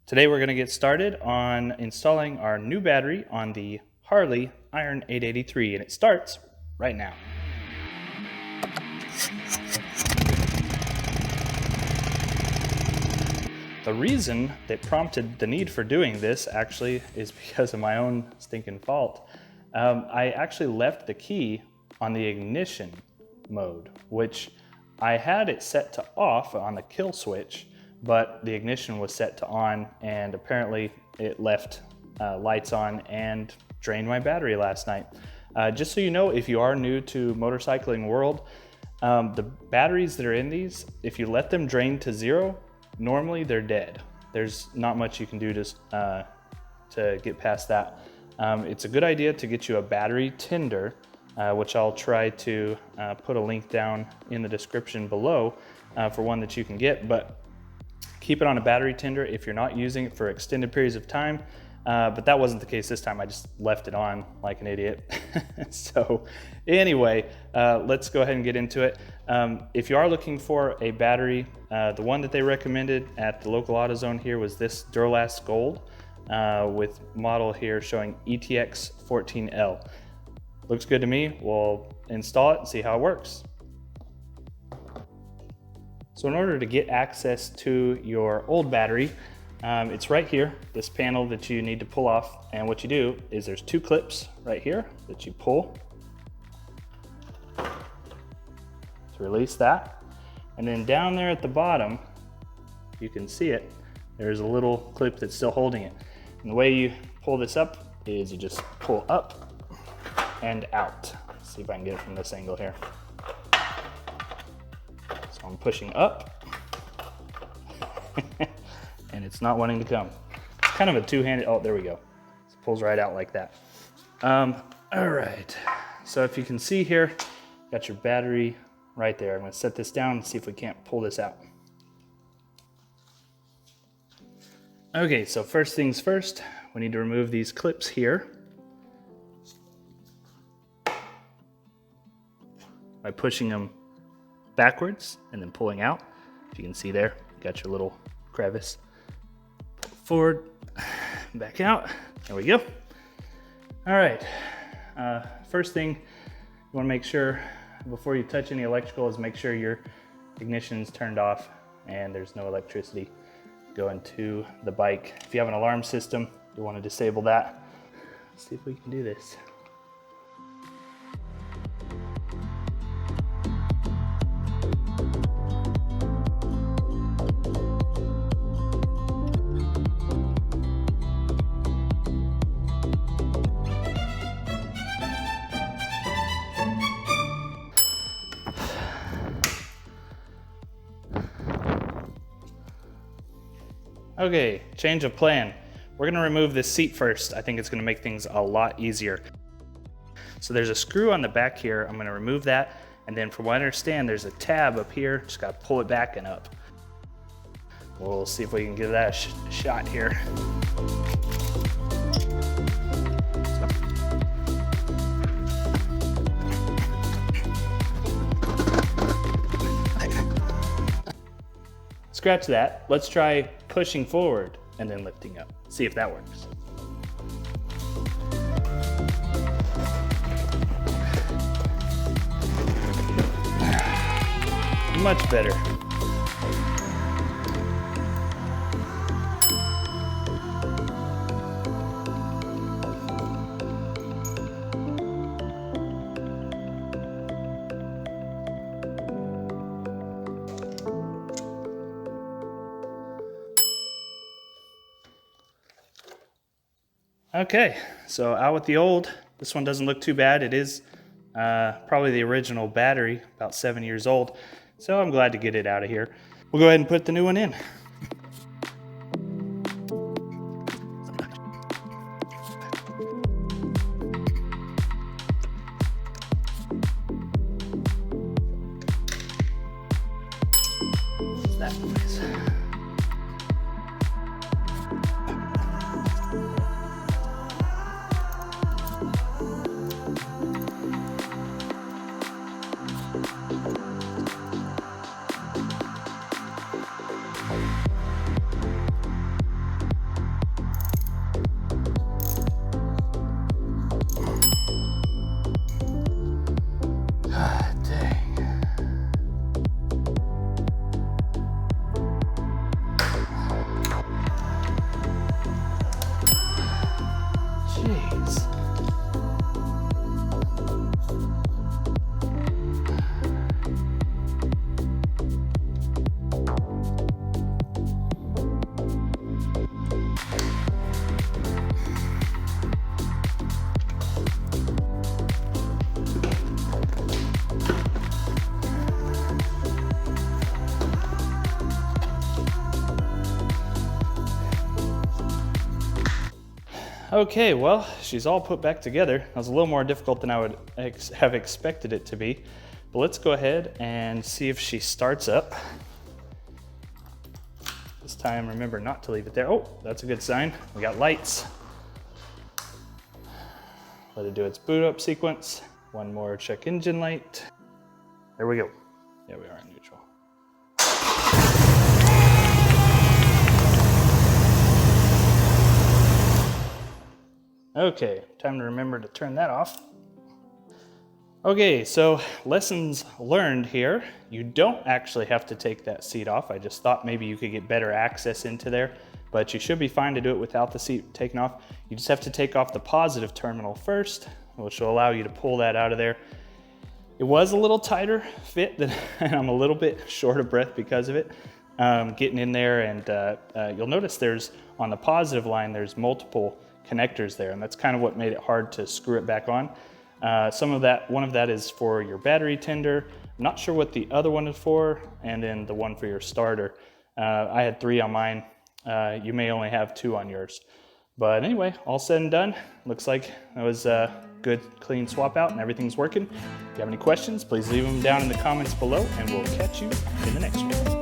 Today we're going to get started on installing our new battery on the Harley Iron 883, and it starts right now. The reason that prompted the need for doing this actually is because of my own stinking fault. I actually left the key on the ignition mode, which I had it set to off on the kill switch, but the ignition was set to on, and apparently it left lights on and drained my battery last night. Just so you know, if you are new to motorcycling world, the batteries that are in these, if you let them drain to zero, normally they're dead. There's not much you can do to get past that. It's a good idea to get you a battery tender, which I'll try to put a link down in the description below for one that you can get, but keep it on a battery tender if you're not using it for extended periods of time. But that wasn't the case this time. I just left it on like an idiot. So anyway, let's go ahead and get into it. If you are looking for a battery, the one that they recommended at the local AutoZone here was this Duralast Gold with model here showing ETX 14L. Looks good to me. We'll install it and see how it works. So in order to get access to your old battery, it's right here, this panel that you need to pull off. And what you do is there's two clips right here that you pull to release that. And then down there at the bottom, you can see it, there's a little clip that's still holding it. And the way you pull this up is you just pull up and out. Let's see if I can get it from this angle here. So I'm pushing up and it's not wanting to come. It's kind of a two-handed, oh, there we go. It pulls right out like that. All right, so if you can see here, got your battery right there. I'm gonna set this down and see if we can't pull this out. Okay, so first things first, we need to remove these clips here by pushing them backwards and then pulling out. If you can see there, you got your little crevice. Forward, back out, there we go. All right, first thing you wanna make sure before you touch any electrical is make sure your ignition is turned off and there's no electricity going to the bike. If you have an alarm system, you wanna disable that. Let's see if we can do this. Okay, change of plan. We're gonna remove this seat first. I think it's gonna make things a lot easier. So there's a screw on the back here. I'm gonna remove that. And then from what I understand, there's a tab up here. Just gotta pull it back and up. We'll see if we can give that a shot here. Scratch that. Let's try pushing forward and then lifting up. See if that works. Much better. Okay, so out with the old. This one doesn't look too bad. It is probably the original battery, about 7 years old. So I'm glad to get it out of here. We'll go ahead and put the new one in. That noise. Okay, well, she's all put back together. That was a little more difficult than I would have expected it to be. But let's go ahead and see if she starts up. This time, remember not to leave it there. Oh, that's a good sign. We got lights. Let it do its boot up sequence. One more check engine light. There we go. Yeah, we are in neutral. Okay, time to remember to turn that off. Okay, so lessons learned here. You don't actually have to take that seat off. I just thought maybe you could get better access into there, but you should be fine to do it without the seat taken off. You just have to take off the positive terminal first, which will allow you to pull that out of there. It was a little tighter fit, and I'm a little bit short of breath because of it. Getting in there, and you'll notice there's, on the positive line, there's multiple connectors there, and that's kind of what made it hard to screw it back on. One of that is for your battery tender. I'm not sure what the other one is for, and then the one for your starter. I had 3 on mine. You may only have 2 on yours. But anyway, all said and done, looks like it was a good, clean swap out and everything's working. If you have any questions, please leave them down in the comments below, and we'll catch you in the next one.